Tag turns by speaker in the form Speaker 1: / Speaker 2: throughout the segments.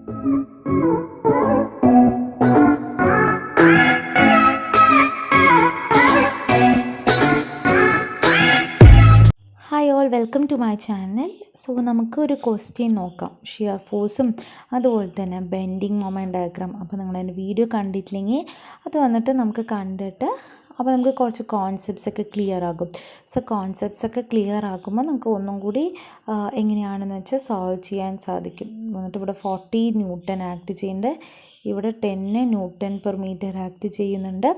Speaker 1: Hi all, welcome to my channel. So നമുക്ക് ഒരു question നോക്കാം, ഷിയർ ഫോഴ്സും അതുപോലെ തന്നെ ബെൻഡിങ് മൊമെൻറ്റ് ഡയഗ്രാം. അപ്പോൾ നിങ്ങൾ എൻ്റെ വീഡിയോ കണ്ടിട്ടില്ലെങ്കിൽ അത് വന്നിട്ട് നമുക്ക് കണ്ടിട്ട് അപ്പോൾ നമുക്ക് കുറച്ച് കോൺസെപ്റ്റ്സ് ഒക്കെ ക്ലിയർ ആകും. സോ കോൺസെപ്റ്റ്സ് ഒക്കെ ക്ലിയർ ആകുമ്പോൾ നമുക്ക് ഒന്നും കൂടി എങ്ങനെയാണെന്ന് വെച്ചാൽ സോൾവ് ചെയ്യാൻ സാധിക്കും. വന്നിട്ട് ഇവിടെ 40 ന്യൂട്ടൺ ആക്ട് ചെയ്യുന്നുണ്ട്, ഇവിടെ 10 ന്യൂട്ടൺ പെർ മീറ്റർ ആക്ട് ചെയ്യുന്നുണ്ട്,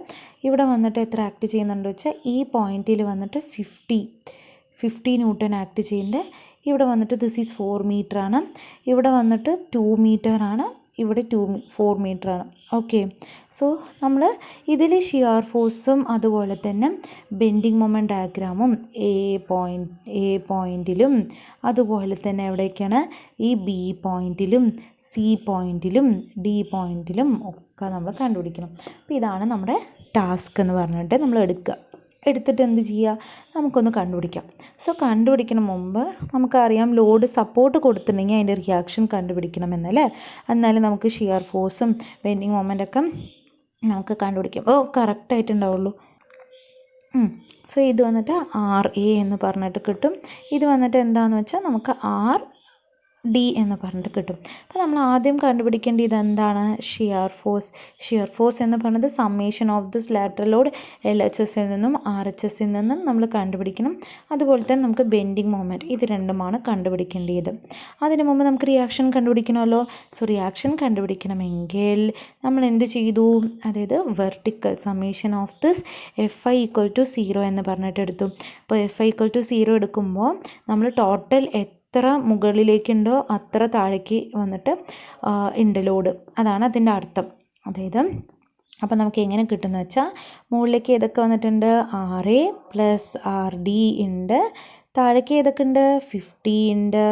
Speaker 1: ഇവിടെ വന്നിട്ട് എത്ര ആക്ട് ചെയ്യുന്നുണ്ട് വെച്ചാൽ ഈ പോയിന്റിൽ വന്നിട്ട് 50 ന്യൂട്ടൺ ആക്ട് ചെയ്യുന്നുണ്ട്. ഇവിടെ വന്നിട്ട് ദിസ് ഈസ് 4 മീറ്റർ ആണ്, ഇവിടെ വന്നിട്ട് 2 മീറ്റർ ആണ്, ഇവിടെ 4 മീറ്റർ ആണ്. ഓക്കെ, സോ നമ്മൾ ഇതിൽ ഷിയർ ഫോഴ്സും അതുപോലെ തന്നെ ബെൻഡിങ് മൊമെൻറ്റ് ഡയഗ്രാമും എ പോയിന്റിലും അതുപോലെ തന്നെ എവിടേക്കാണ് ഈ ബി പോയിന്റിലും സി പോയിന്റിലും ഡി പോയിന്റിലും ഒക്കെ നമ്മൾ കണ്ടുപിടിക്കണം. അപ്പോൾ ഇതാണ് നമ്മുടെ ടാസ്ക് എന്ന് പറഞ്ഞിട്ട് നമ്മൾ എടുത്തിട്ട് എന്ത് ചെയ്യുക, നമുക്കൊന്ന് കണ്ടുപിടിക്കാം. സോ കണ്ടുപിടിക്കുന്ന മുമ്പ് നമുക്കറിയാം ലോഡ് സപ്പോർട്ട് കൊടുത്തിട്ടുണ്ടെങ്കിൽ അതിൻ്റെ റിയാക്ഷൻ കണ്ടുപിടിക്കണമെന്നല്ലേ, എന്നാലും നമുക്ക് ഷിയർ ഫോഴ്സും ബെൻഡിങ് മൊമെൻ്റൊക്കെ നമുക്ക് കണ്ടുപിടിക്കാം. ഓ കറക്റ്റായിട്ടുണ്ടാവുള്ളൂ. സോ ഇത് വന്നിട്ട് RA എന്ന് പറഞ്ഞിട്ട് കിട്ടും, ഇത് വന്നിട്ട് എന്താണെന്ന് വെച്ചാൽ നമുക്ക് RD എന്ന് പറഞ്ഞിട്ട് കിട്ടും. അപ്പോൾ നമ്മൾ ആദ്യം കണ്ടുപിടിക്കേണ്ടത് ഇതെന്താണ്, ഷിയർ ഫോഴ്സ് എന്ന് പറയുന്നത് summation of this lateral load LHSൽ നിന്നും RHSൽ നിന്നും നമ്മൾ കണ്ടുപിടിക്കണം. അതുപോലെ തന്നെ നമുക്ക് ബെൻഡിങ് മൊമെൻറ്റ്, ഇത് രണ്ടുമാണ് കണ്ടുപിടിക്കേണ്ടത്. അതിന് മുമ്പ് നമുക്ക് റിയാക്ഷൻ കണ്ടുപിടിക്കണമല്ലോ. സോ റിയാക്ഷൻ കണ്ടുപിടിക്കണമെങ്കിൽ നമ്മൾ എന്ത് ചെയ്തു, അതായത് vertical summation of this FI = 0 എന്ന് പറഞ്ഞിട്ട് എടുത്തു. അപ്പോൾ FI = 0 എടുക്കുമ്പോൾ നമ്മൾ ടോട്ടൽ എത്ര മുകളിലേക്കുണ്ടോ അത്ര താഴേക്ക് വന്നിട്ട് ഉണ്ട് ലോഡ്, അതാണ് അതിൻ്റെ അർത്ഥം. അതായത് അപ്പോൾ നമുക്ക് എങ്ങനെ കിട്ടുമെന്ന് വെച്ചാൽ മുകളിലേക്ക് ഏതൊക്കെ വന്നിട്ടുണ്ട്, RA + RD ഉണ്ട്, താഴേക്ക് ഏതൊക്കെ ഉണ്ട്, 50 ഉണ്ട്,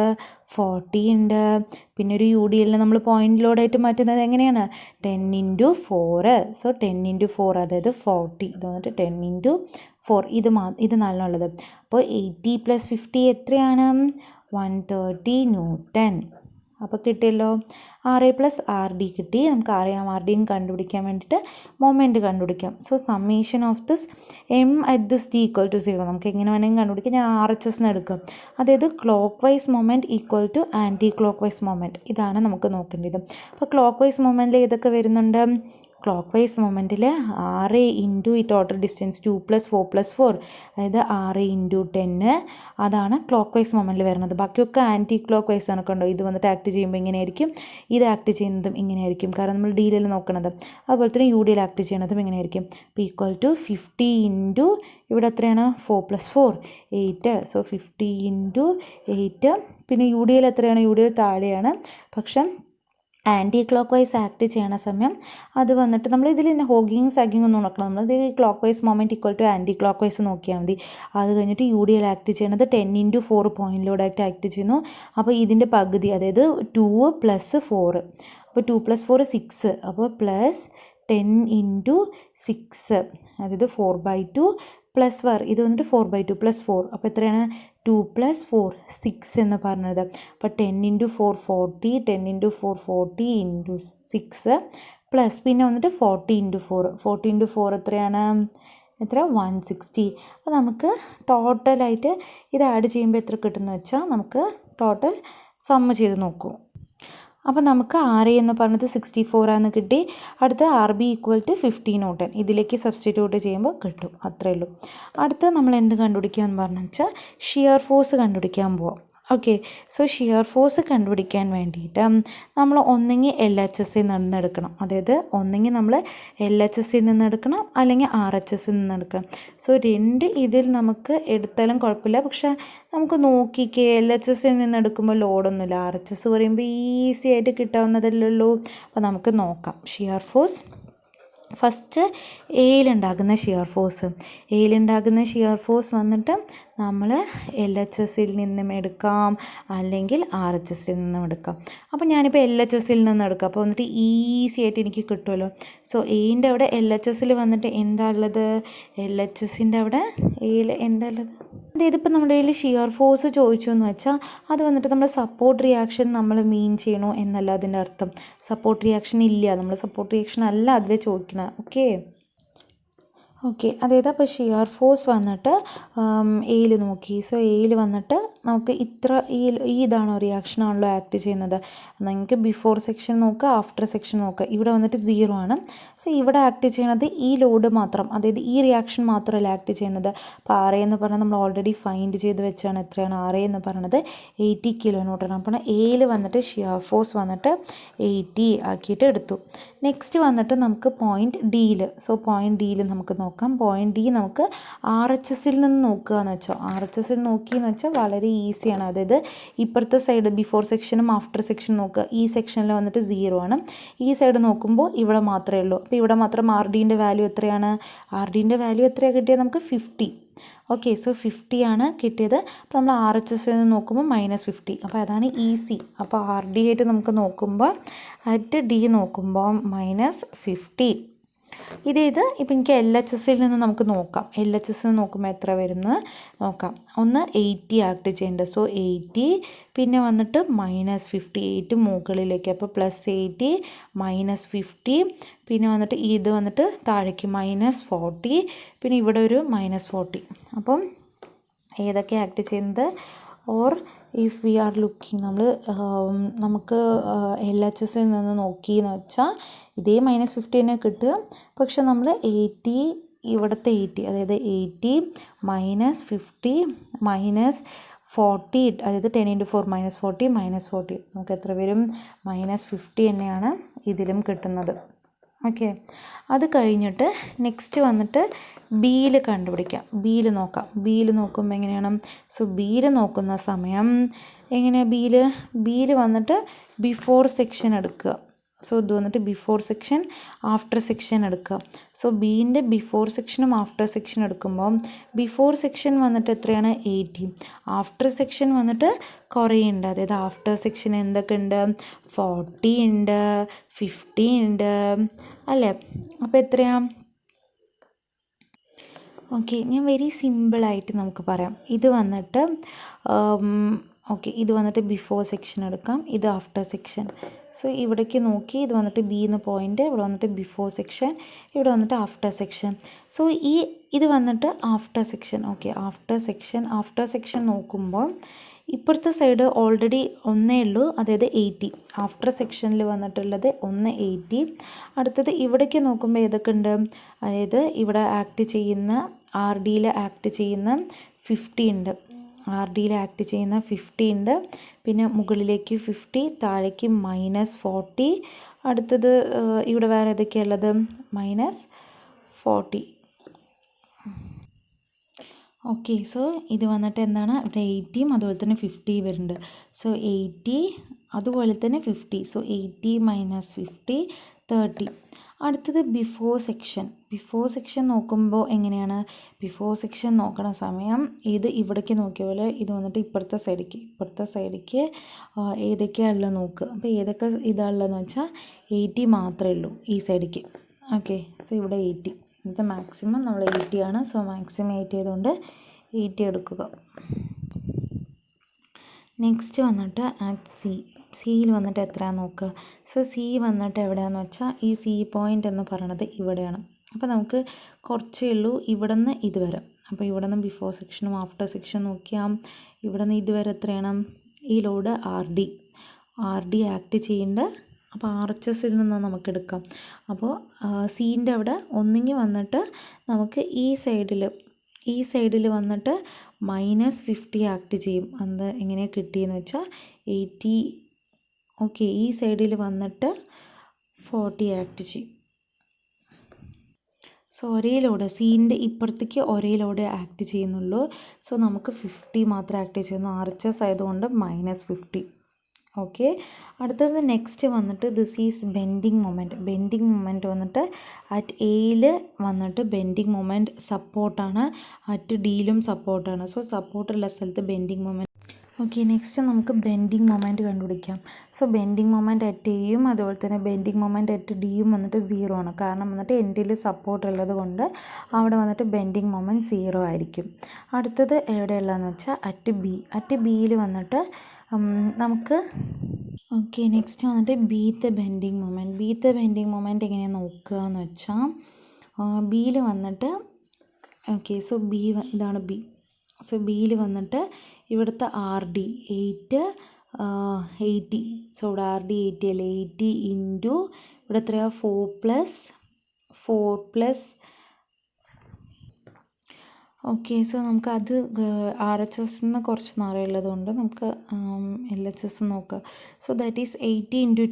Speaker 1: 40 ഉണ്ട്, പിന്നെ ഒരു UDL നമ്മൾ പോയിന്റ് ലോഡായിട്ട് മാറ്റുന്നത് എങ്ങനെയാണ്, 10 × 4. സോ 10 × 4 അതായത് 40, ഇത് വന്നിട്ട് 10 × 4 ഇത് നല്ലുള്ളത്. അപ്പോൾ 80 + 50 എത്രയാണ്, 130 ന്യൂട്ടൺ. അപ്പോൾ കിട്ടിയല്ലോ, RA + RD കിട്ടി. നമുക്ക് അറിയാം RDയും കണ്ടുപിടിക്കാൻ വേണ്ടിയിട്ട് മൊമെൻറ്റ് കണ്ടുപിടിക്കാം. So summation of this M at this D = 0 നമുക്ക് എങ്ങനെ വേണമെങ്കിൽ കണ്ടുപിടിക്കാം. ഞാൻ RHS എടുക്കാം, അതായത് clockwise moment equal to anti clockwise moment, ഇതാണ് നമുക്ക് നോക്കേണ്ടത്. അപ്പോൾ ക്ലോക്ക് വൈസ് മൊമെൻറ്റിൽ ഏതൊക്കെ വരുന്നുണ്ട്, ക്ലോക്ക് വൈസ് മൊമെൻറ്റിൽ RA × ഈ ടോട്ടൽ ഡിസ്റ്റൻസ് 2 + 4 + 4, അതായത് RA × 10 അതാണ് ക്ലോക്ക് വൈസ് മൊമെൻറ്റിൽ വരുന്നത്. ബാക്കിയൊക്കെ ആൻറ്റി ക്ലോക്ക് വൈസ് ആണ്. കണ്ടോ, ഇത് വന്നിട്ട് ആക്ട് ചെയ്യുമ്പോൾ ഇങ്ങനെയായിരിക്കും, ഇത് ആക്ട് ചെയ്യുന്നതും ഇങ്ങനെയായിരിക്കും, കാരണം നമ്മൾ DL നോക്കണത്. അതുപോലെ തന്നെ UDL ആക്ട് ചെയ്യണതും ഇങ്ങനെയായിരിക്കും. അപ്പോൾ = 50 × ഇവിടെ എത്രയാണ്, 4 + 4 8. സോ 50 × 8. പിന്നെ UDL എത്രയാണ്, UDL താഴെയാണ്, പക്ഷെ ആൻറ്റി ക്ലോക്ക് വൈസ് ആക്ട് ചെയ്യണ സമയം അത് വന്നിട്ട് നമ്മൾ ഇതിൽ തന്നെ ഹോഗിങ് സാഗിങ് ഒന്നും നോക്കണം. നമ്മൾ ഇത് clockwise moment equal to anti clockwise നോക്കിയാൽ മതി. അത് കഴിഞ്ഞിട്ട് UDL ആക്ട് ചെയ്യണത് 10 × 4 പോയിന്റ് ലോഡായിട്ട് ആക്ട് ചെയ്യുന്നു. അപ്പോൾ ഇതിൻ്റെ പകുതി, അതായത് 2 + 4, അപ്പോൾ 2 + 4 6, അപ്പോൾ +10 × 6, അതായത് 4/2 +1, ഇത് വന്നിട്ട് 4/2 +4, അപ്പോൾ എത്രയാണ്, 2 + 4 6 എന്ന് പറഞ്ഞത്. അപ്പോൾ 10 × 4 40, 10 × 4 40 × 6 പ്ലസ് പിന്നെ വന്നിട്ട് 40 × 4 എത്രയാണ്, 160. അപ്പോൾ നമുക്ക് ടോട്ടലായിട്ട് ഇത് ആഡ് ചെയ്യുമ്പോൾ എത്ര കിട്ടുമെന്ന് വെച്ചാൽ നമുക്ക് ടോട്ടൽ സമ്മ് ചെയ്ത് നോക്കൂ. അപ്പോൾ നമുക്ക് RA എന്ന് പറഞ്ഞത് 64 ആണെന്ന് കിട്ടി. അടുത്ത RB = 50 ന്യൂട്ടൺ, ഇതിലേക്ക് സബ്സ്റ്റിറ്റ്യൂട്ട് ചെയ്യുമ്പോൾ കിട്ടും, അത്രയേ ഉള്ളൂ. അടുത്ത നമ്മൾ എന്ത് കണ്ടുപിടിക്കുക എന്ന് പറഞ്ഞു വെച്ചാൽ ഷിയർ ഫോഴ്സ് കണ്ടുപിടിക്കാൻ പോവാം. ഓക്കെ, സോ ഷിയർ ഫോഴ്സ് കണ്ടുപിടിക്കാൻ വേണ്ടിയിട്ട് നമ്മൾ ഒന്നെങ്കിൽ LHSൽ നിന്ന് എടുക്കണം, അതായത് ഒന്നെങ്കിൽ നമ്മൾ LHSൽ നിന്ന് എടുക്കണം അല്ലെങ്കിൽ RHSൽ നിന്ന് എടുക്കണം. സോ ഇതിൽ നമുക്ക് എടുത്താലും കുഴപ്പമില്ല, പക്ഷെ നമുക്ക് നോക്കിക്കേ LHSൽ നിന്ന് എടുക്കുമ്പോൾ ലോഡൊന്നുമില്ല, RHS പറയുമ്പോൾ ഈസി ആയിട്ട് കിട്ടാവുന്നതല്ലേ ഉള്ളൂ. അപ്പോൾ നമുക്ക് നോക്കാം ഷിയർ ഫോഴ്സ്. ഫസ്റ്റ് എയിലുണ്ടാകുന്ന ഷിയർ ഫോഴ്സ് വന്നിട്ട് നമ്മൾ LHSൽ നിന്നും എടുക്കാം അല്ലെങ്കിൽ RHSൽ നിന്നും എടുക്കാം. അപ്പോൾ ഞാനിപ്പോൾ LHSൽ നിന്ന് എടുക്കാം, അപ്പോൾ വന്നിട്ട് ഈസി ആയിട്ട് എനിക്ക് കിട്ടുമല്ലോ. സോ എയിൻ്റെ അവിടെ LHSൽ വന്നിട്ട് എന്താ ഉള്ളത്, LHSൻ്റെ അവിടെ എയിൽ എന്താ ഉള്ളത്, അതായത് ഇപ്പോൾ നമ്മുടെ കയ്യിൽ ഷിയർ ഫോഴ്സ് ചോദിച്ചു എന്ന് വെച്ചാൽ അത് വന്നിട്ട് നമ്മൾ സപ്പോർട്ട് റിയാക്ഷൻ നമ്മൾ മീൻ ചെയ്യണോ എന്നല്ല അതിൻ്റെ അർത്ഥം. സപ്പോർട്ട് റിയാക്ഷൻ ഇല്ല, നമ്മൾ സപ്പോർട്ട് റിയാക്ഷൻ അല്ല അതിൽ ചോദിക്കണം. ഓക്കെ, അതായത് അപ്പോൾ ഷിയർ ഫോഴ്സ് വന്നിട്ട് എയിൽ നോക്കി. സോ എയിൽ വന്നിട്ട് നമുക്ക് ഈ ഇതാണോ റിയാക്ഷനാണല്ലോ ആക്ട് ചെയ്യുന്നത്. നിങ്ങൾക്ക് ബിഫോർ സെക്ഷൻ നോക്കുക, ആഫ്റ്റർ സെക്ഷൻ നോക്കുക. ഇവിടെ വന്നിട്ട് 0 ആണ്. സോ ഇവിടെ ആക്ട് ചെയ്യുന്നത് ഈ ലോഡ് മാത്രം, അതായത് ഈ റിയാക്ഷൻ മാത്രമല്ല ആക്ട് ചെയ്യുന്നത്. അപ്പോൾ RA എന്ന് പറഞ്ഞാൽ നമ്മൾ ഓൾറെഡി ഫൈൻഡ് ചെയ്ത് വെച്ചാണ്. എത്രയാണ് RA എന്ന് പറയുന്നത്? 80 കിലോ ന്യൂട്ടൺ. അപ്പോൾ എയിൽ വന്നിട്ട് ഷിയർ ഫോഴ്സ് വന്നിട്ട് 80 ആക്കിയിട്ട് എടുത്തു. നെക്സ്റ്റ് വന്നിട്ട് നമുക്ക് പോയിന്റ് ഡിയിൽ. സോ പോയിന്റ് ഡിയിൽ നമുക്ക് നോക്കാം. പോയിന്റ് ഡി നമുക്ക് RHSൽ നിന്ന് നോക്കുക എന്ന് വെച്ചാൽ, RHSൽ നോക്കിയെന്ന് വെച്ചാൽ വളരെ ഈസിയാണ്. അതായത് ഇപ്പുറത്തെ സൈഡ് ബിഫോർ സെക്ഷനും ആഫ്റ്റർ സെക്ഷനും നോക്കുക. ഈ സെക്ഷനിൽ വന്നിട്ട് 0 ആണ്. ഈ സൈഡ് നോക്കുമ്പോൾ ഇവിടെ മാത്രമേ ഉള്ളൂ. അപ്പോൾ ഇവിടെ മാത്രം RDൻ്റെ വാല്യൂ എത്രയാണ്? RDൻ്റെ വാല്യൂ എത്രയാണ് കിട്ടിയത് നമുക്ക്? 50. ഓക്കെ, സോ 50 ആണ് കിട്ടിയത്. അപ്പോൾ നമ്മൾ RHSൽ നിന്ന് നോക്കുമ്പോൾ -50. അപ്പോൾ അതാണ് ഈസി. അപ്പോൾ RD ആയിട്ട് നമുക്ക് നോക്കുമ്പോൾ അറ്റ് ഡി നോക്കുമ്പോൾ -50. ഇപ്പം എനിക്ക് LHSൽ നിന്ന് നമുക്ക് നോക്കാം. LHSൽ നിന്ന് നോക്കുമ്പോൾ എത്ര വരുന്നത് നോക്കാം. ഒന്ന് 80 ആക്ട് ചെയ്യേണ്ടത്. സോ 80, പിന്നെ വന്നിട്ട് -50, 8 മുകളിലേക്ക്. അപ്പോൾ +80 -50, പിന്നെ വന്നിട്ട് ഇത് വന്നിട്ട് താഴേക്ക് -40, പിന്നെ ഇവിടെ ഒരു -40. അപ്പം ഏതൊക്കെ ആക്ട് ചെയ്യുന്നത്? Or if we are looking, നമുക്ക് LHSൽ നിന്ന് നോക്കിയെന്ന് വെച്ചാൽ ഇതേ -50 തന്നെ കിട്ടുക. പക്ഷെ നമ്മൾ 80, ഇവിടുത്തെ 80, അതായത് 80 -50 -40, അതായത് 10 × 4 -40 -40, നമുക്ക് എത്ര വരും? -50 തന്നെയാണ് ഇതിലും കിട്ടുന്നത്. ഓക്കെ, അത് കഴിഞ്ഞിട്ട് നെക്സ്റ്റ് വന്നിട്ട് ബിയിൽ കണ്ടുപിടിക്കാം. ബിയിൽ നോക്കാം. ബിയിൽ നോക്കുമ്പോൾ എങ്ങനെയാണ്? സോ ബിയിൽ നോക്കുന്ന സമയം എങ്ങനെയാണ്? ബിയിൽ വന്നിട്ട് ബിഫോർ സെക്ഷൻ എടുക്കുക. സോ ഇത് വന്നിട്ട് ബിഫോർ സെക്ഷൻ, ആഫ്റ്റർ സെക്ഷൻ എടുക്കുക. സോ ബീൻ്റെ ബിഫോർ സെക്ഷനും ആഫ്റ്റർ സെക്ഷൻ എടുക്കുമ്പോൾ ബിഫോർ സെക്ഷൻ വന്നിട്ട് എത്രയാണ്? 80. ആഫ്റ്റർ സെക്ഷൻ വന്നിട്ട് കുറേ ഉണ്ട്. അതായത് ആഫ്റ്റർ സെക്ഷൻ എന്തൊക്കെ ഉണ്ട്? 40 ഉണ്ട്, 50 ഉണ്ട്, അല്ലേ? അപ്പോൾ എത്രയാണ്? ഓക്കെ, ഞാൻ വെരി സിമ്പിളായിട്ട് നമുക്ക് പറയാം. ഇത് വന്നിട്ട് ഇത് വന്നിട്ട് ബിഫോർ സെക്ഷൻ എടുക്കാം, ഇത് ആഫ്റ്റർ സെക്ഷൻ. സോ ഇവിടേക്ക് നോക്കി, ഇത് വന്നിട്ട് ബി എന്ന പോയിൻ്റ്, ഇവിടെ വന്നിട്ട് ബിഫോർ സെക്ഷൻ, ഇവിടെ വന്നിട്ട് ആഫ്റ്റർ സെക്ഷൻ. സോ ഇത് വന്നിട്ട് after section. Okay, after section നോക്കുമ്പോൾ ഇപ്പുറത്തെ സൈഡ് ഓൾറെഡി ഒന്നേ ഉള്ളൂ, അതായത് 80. ആഫ്റ്റർ സെക്ഷനിൽ വന്നിട്ടുള്ളത് 80. അടുത്തത് ഇവിടേക്ക് നോക്കുമ്പോൾ ഏതൊക്കെ ഉണ്ട്? അതായത് ഇവിടെ ആക്ട് ചെയ്യുന്ന RDയിൽ ആക്ട് ചെയ്യുന്ന 50 ഉണ്ട്. RDയിൽ ആക്ട് ചെയ്യുന്ന 50 ഉണ്ട്. പിന്നെ മുകളിലേക്ക് 50, താഴേക്ക് -40. അടുത്തത് ഇവിടെ വേറെ ഏതൊക്കെയുള്ളത്? -40. ഓക്കെ, സോ ഇത് വന്നിട്ട് എന്താണ്? ഇവിടെ 80യും അതുപോലെ തന്നെ 50 വരുന്നുണ്ട്. സോ 80 അതുപോലെ തന്നെ 50. സോ 80 -50 30. അടുത്തത് ബിഫോർ സെക്ഷൻ നോക്കുമ്പോൾ എങ്ങനെയാണ്? ബിഫോർ സെക്ഷൻ നോക്കണ സമയം ഇത് ഇവിടേക്ക് നോക്കിയ പോലെ ഇത് വന്നിട്ട് ഇപ്പുറത്തെ സൈഡിലേക്ക് ഏതൊക്കെയാണുള്ളത് നോക്കുക. അപ്പോൾ ഏതൊക്കെ ഇതാണുള്ളതെന്ന് വെച്ചാൽ 80 മാത്രമേ ഉള്ളൂ ഈ സൈഡിലേക്ക്. ഓക്കെ, സോ ഇവിടെ 80. ഇത് മാക്സിമം നമ്മൾ 80 ആണ്. സോ മാക്സിമം 80 ആയതുകൊണ്ട് 80 എടുക്കുക. നെക്സ്റ്റ് വന്നിട്ട് അറ്റ് സിയിൽ വന്നിട്ട് എത്രയാണെന്ന് നോക്കുക. സോ സി വന്നിട്ട് എവിടെയാണെന്ന് വെച്ചാൽ ഈ സി പോയിൻ്റ് എന്ന് പറയുന്നത് ഇവിടെയാണ്. അപ്പോൾ നമുക്ക് കുറച്ചേ ഉള്ളൂ ഇവിടെ നിന്ന് ഇതുവരെ. അപ്പോൾ ഇവിടെ നിന്ന് ബിഫോർ സെക്ഷനും ആഫ്റ്റർ സെക്ഷൻ നോക്കിയാൽ ഇവിടെ നിന്ന് ഇതുവരെ എത്രയാണ്? ഈ ലോഡ് RD ആക്ട് ചെയ്യേണ്ട. അപ്പോൾ RHSൽ നിന്ന് നമുക്ക് എടുക്കാം. അപ്പോൾ സീൻ്റെ അവിടെ ഒന്നെങ്കിൽ വന്നിട്ട് നമുക്ക് ഈ സൈഡിൽ വന്നിട്ട് -50 ആക്ട് ചെയ്യും. അത് എങ്ങനെ കിട്ടിയെന്ന് വെച്ചാൽ 80. ഓക്കെ, ഈ സൈഡിൽ വന്നിട്ട് 40 ആക്ട് ചെയ്യും. സോ ഒരേ ലോഡ് സീൻ്റെ ഇപ്പുറത്തേക്ക് ഒരേ ലോഡ് ആക്ട് ചെയ്യുന്നുള്ളൂ. സോ നമുക്ക് 50 മാത്രം ആക്ട് ചെയ്യുന്നു. RHS ആയതുകൊണ്ട് -50. ഓക്കെ, അടുത്തത് നെക്സ്റ്റ് വന്നിട്ട് ദിസ് ഈസ് ബെൻഡിങ് മൊമെൻറ്റ് വന്നിട്ട് അറ്റ് എയിൽ വന്നിട്ട് ബെൻഡിങ് മൊമെൻറ്റ് സപ്പോർട്ടാണ്, അറ്റ് ഡിയിലും സപ്പോർട്ടാണ്. സോ സപ്പോർട്ടുള്ള സ്ഥലത്ത് ബെൻഡിങ് മൊമെൻറ്റ് ഓക്കെ, നെക്സ്റ്റ് നമുക്ക് ബെൻഡിങ് മൊമെൻറ്റ് കണ്ടുപിടിക്കാം. സോ ബെൻഡിങ് മൊമെൻറ്റ് അറ്റ് എയും അതുപോലെ തന്നെ ബെൻഡിങ് മൊമെൻറ്റ് അറ്റ് ഡിയും വന്നിട്ട് 0 ആണ്. കാരണം വന്നിട്ട് എൻഡിൽ സപ്പോർട്ട് ഉള്ളത് കൊണ്ട് അവിടെ വന്നിട്ട് ബെൻഡിങ് മൊമെൻറ്റ് 0 ആയിരിക്കും. അടുത്തത് എവിടെയുള്ളതെന്ന് വെച്ചാൽ അറ്റ് ബിയിൽ വന്നിട്ട് നമുക്ക് ഓക്കെ, നെക്സ്റ്റ് വന്നിട്ട് ബീത്തെ ബെൻഡിങ് മൊമെൻറ്റ് എങ്ങനെയാണ് നോക്കുക എന്ന് വെച്ചാൽ ബിയിൽ വന്നിട്ട് ഓക്കെ, സോ ഇതാണ് ബി. സോ ബിയിൽ വന്നിട്ട് ഇവിടുത്തെ ആർ ഡി 80. സോ ഇവിടെ ആർ ഡി 80 അല്ലേ, 80 ഇൻറ്റു ഇവിടെ എത്രയാണ് 4 ഓക്കെ. സോ നമുക്ക് അത് ആർ എച്ച് എസ് കുറച്ച് നാളുള്ളത് കൊണ്ട് നമുക്ക് എൽ എച്ച് എസ് നോക്കാം. സോ ദാറ്റ് ഈസ് 80 ഇൻറ്റു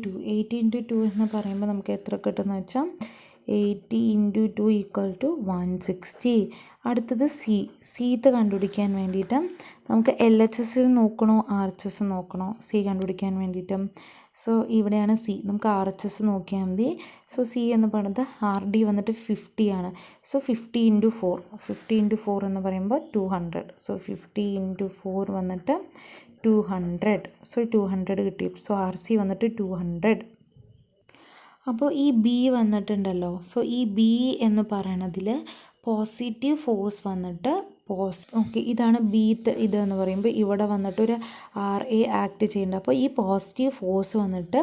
Speaker 1: 2 എന്ന് പറയുമ്പോൾ നമുക്ക് എത്ര കിട്ടുമെന്ന് വെച്ചാൽ 80 ഇൻറ്റു 2 ഈക്വൽ ടു 160. അടുത്തത് സീത്ത് കണ്ടുപിടിക്കാൻ വേണ്ടിയിട്ട് നമുക്ക് എൽ എച്ച് എസ് നോക്കണോ ആർ എച്ച് എസ് നോക്കണോ സി കണ്ടുപിടിക്കാൻ വേണ്ടിയിട്ട്? സോ ഇവിടെയാണ് സി, നമുക്ക് ആർ എച്ച് എസ് നോക്കിയാൽ മതി. സോ സി എന്ന് പറയുന്നത് ആർ ഡി വന്നിട്ട് 50 ആണ്. സോ 50 ഇൻറ്റു 4 എന്ന് പറയുമ്പോൾ 200. സോ 50 ഇൻറ്റു 4 വന്നിട്ട് 200. സോ 200 കിട്ടി. സോ ആർ സി വന്നിട്ട് 200. അപ്പോൾ ഈ ബി വന്നിട്ടുണ്ടല്ലോ, സോ ഈ ബി എന്ന് പറയണതിൽ പോസിറ്റീവ് ഫോഴ്സ് വന്നിട്ട് ഓക്കെ, ഇതാണ് ബീത്ത് ഇതെന്ന് പറയുമ്പോൾ ഇവിടെ വന്നിട്ട് ഒരു ആർ എ ആക്ട് ചെയ്യുന്നുണ്ട്. അപ്പോൾ ഈ പോസിറ്റീവ് ഫോഴ്സ് വന്നിട്ട്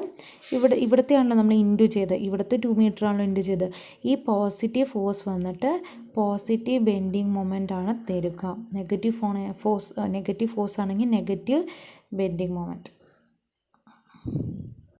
Speaker 1: ഇവിടുത്തെയാണല്ലോ നമ്മൾ ഇൻഡു ചെയ്തത്, ഇവിടുത്തെ 2 മീറ്റർ ആണല്ലോ ഇൻഡു ചെയ്തത്. ഈ പോസിറ്റീവ് ഫോഴ്സ് വന്നിട്ട് പോസിറ്റീവ് ബെൻഡിങ് മൊമെൻ്റ് ആണ് തരിക. നെഗറ്റീവ് ഫോഴ്സ് ആണെങ്കിൽ നെഗറ്റീവ് ബെൻഡിങ് മൊമെൻറ്റ്.